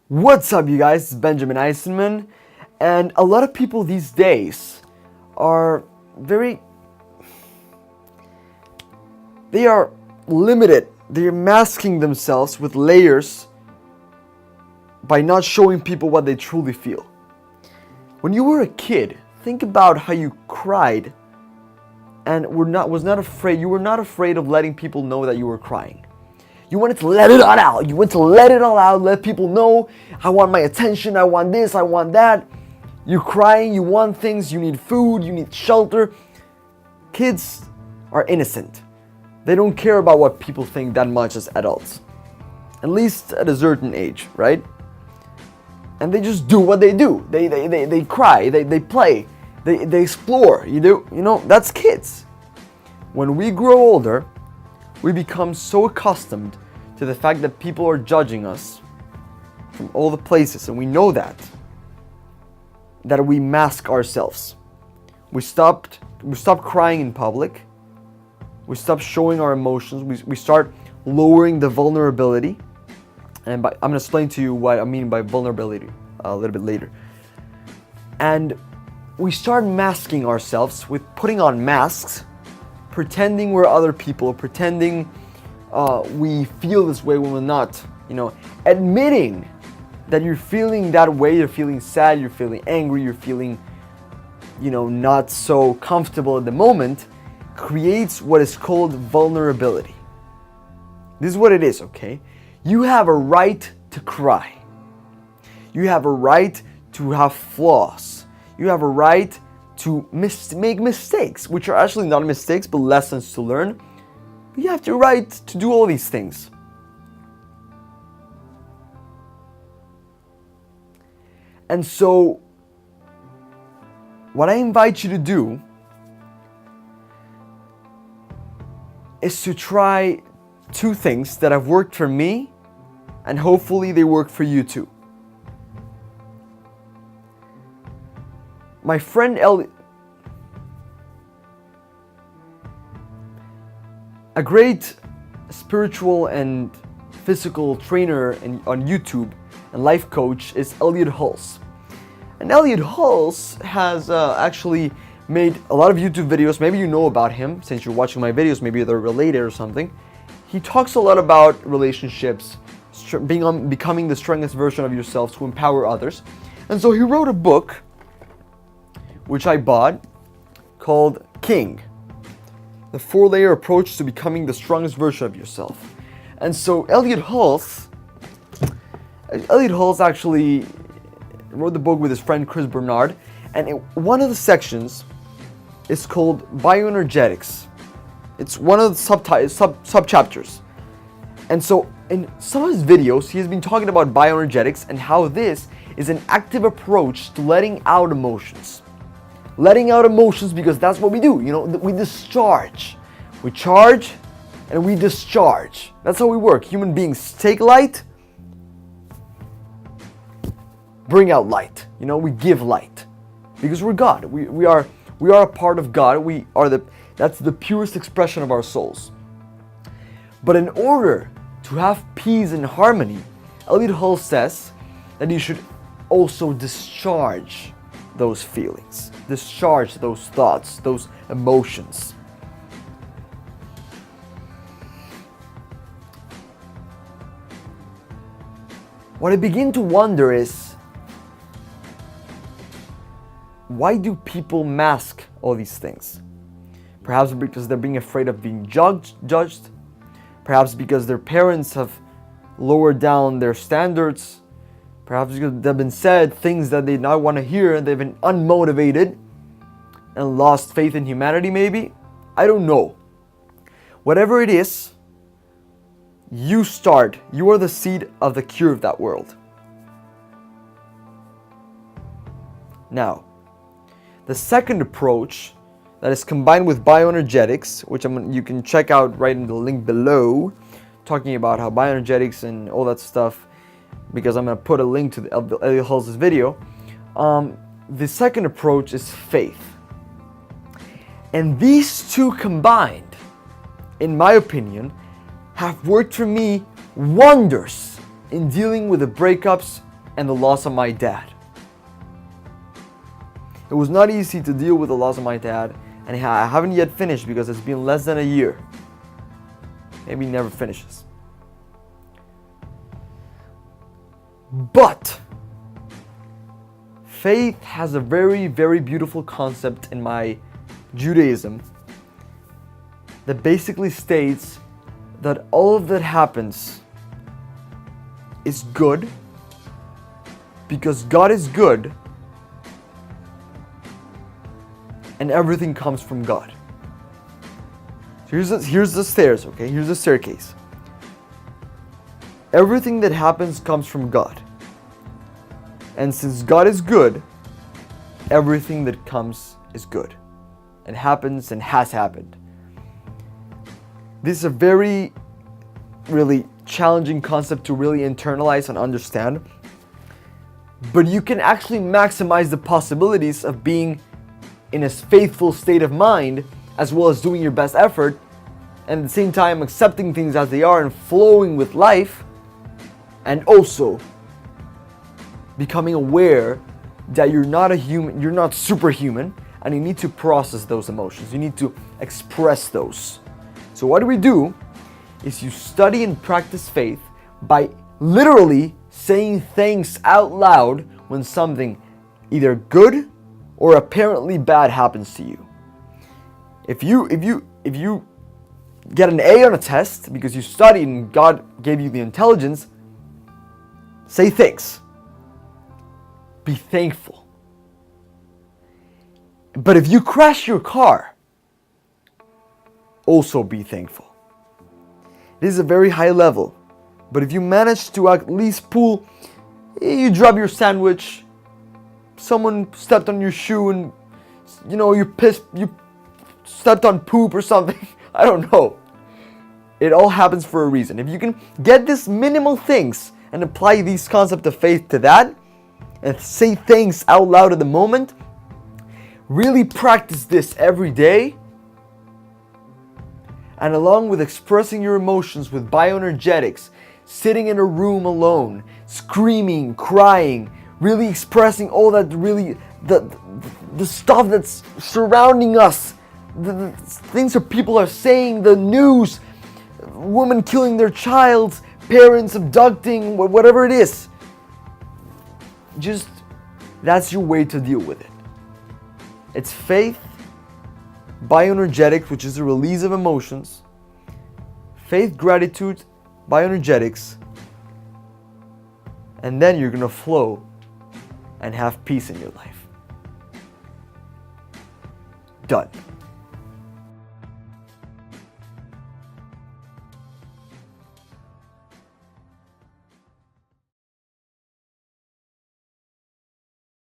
What's up, you guys? It's Benjamin Eisenman, and a lot of people these days are they are limited. They're masking themselves with layers by not showing people what they truly feel. When you were a kid, think about how you cried and was not afraid. You were not afraid of letting people know that you were crying. You wanted to let it all out. You wanted to let it all out, let people know, I want my attention, I want this, I want that. You're crying, you want things, you need food, you need shelter. Kids are innocent. They don't care about what people think that much as adults. At least at a certain age, right? And they just do what they do. They cry, they play, they explore. You know, that's kids. When we grow older, we become so accustomed to the fact that people are judging us from all the places, and we know that we mask ourselves. We stop crying in public. We stop showing our emotions. We start lowering the vulnerability. And I'm going to explain to you what I mean by vulnerability a little bit later. And we start masking ourselves with putting on masks, pretending we're other people, pretending we feel this way when we're not, admitting that you're feeling that way, you're feeling sad, you're feeling angry, you're feeling, not so comfortable at the moment, creates what is called vulnerability. This is what it is, okay? You have a right to cry. You have a right to have flaws. You have a right to make mistakes, which are actually not mistakes, but lessons to learn. You have the right to do all these things. And so, what I invite you to do is to try two things that have worked for me, and hopefully they work for you too. My friend a great spiritual and physical trainer on YouTube and life coach is Elliot Hulse. And Elliot Hulse has actually made a lot of YouTube videos. Maybe you know about him since you're watching my videos. Maybe they're related or something. He talks a lot about relationships, becoming the strongest version of yourself to empower others. And so he wrote a book, which I bought, called King, the 4-layer approach to becoming the strongest version of yourself. And so Elliot Hulse actually wrote the book with his friend Chris Bernard, and one of the sections is called Bioenergetics. It's one of the sub-chapters. And so in some of his videos, he has been talking about bioenergetics and how this is an active approach to letting out emotions. Letting out emotions, because that's what we do. We discharge. We charge and we discharge. That's how we work. Human beings take light, bring out light. We give light because we're God. We are a part of God. That's the purest expression of our souls. But in order to have peace and harmony, Elliot Hulse says that you should also discharge those feelings, discharge those thoughts, those emotions. What I begin to wonder is, why do people mask all these things? Perhaps because they're being afraid of being judged. Perhaps because their parents have lowered down their standards. Perhaps because they've been said things that they did not want to hear and they've been unmotivated and lost faith in humanity maybe. I don't know. Whatever it is, you are the seed of the cure of that world. Now, the second approach that is combined with bioenergetics, which you can check out right in the link below, talking about how bioenergetics and all that stuff, because I'm going to put a link to Elliot Hulse's video. The second approach is faith. And these two combined, in my opinion, have worked for me wonders in dealing with the breakups and the loss of my dad. It was not easy to deal with the loss of my dad, and I haven't yet finished because it's been less than a year. Maybe never finishes. But faith has a very, very beautiful concept in my Judaism that basically states that all of that happens is good because God is good and everything comes from God. So here's the stairs, okay? Here's the staircase. Everything that happens comes from God. And since God is good, everything that comes is good and happens and has happened. This is a very, really challenging concept to really internalize and understand. But you can actually maximize the possibilities of being in a faithful state of mind, as well as doing your best effort, and at the same time accepting things as they are and flowing with life, and also becoming aware that you're not a human, you're not superhuman, and you need to process those emotions. You need to express those. So what do? Is you study and practice faith by literally saying things out loud when something either good or apparently bad happens to you. If you get an A on a test because you studied and God gave you the intelligence, say thanks. Be thankful. But if you crash your car, also be thankful. This is a very high level, but if you manage to at least pull, you drop your sandwich, someone stepped on your shoe and you're pissed, you stepped on poop or something, I don't know. It all happens for a reason. If you can get these minimal things and apply these concepts of faith to that, and say things out loud at the moment, really practice this every day, and along with expressing your emotions with bioenergetics, sitting in a room alone, screaming, crying, really expressing all that really, the stuff that's surrounding us, the things that people are saying, the news, women killing their child, parents abducting, whatever it is. Just, that's your way to deal with it. It's faith, bioenergetics, which is the release of emotions, faith, gratitude, bioenergetics, and then you're going to flow and have peace in your life. Done.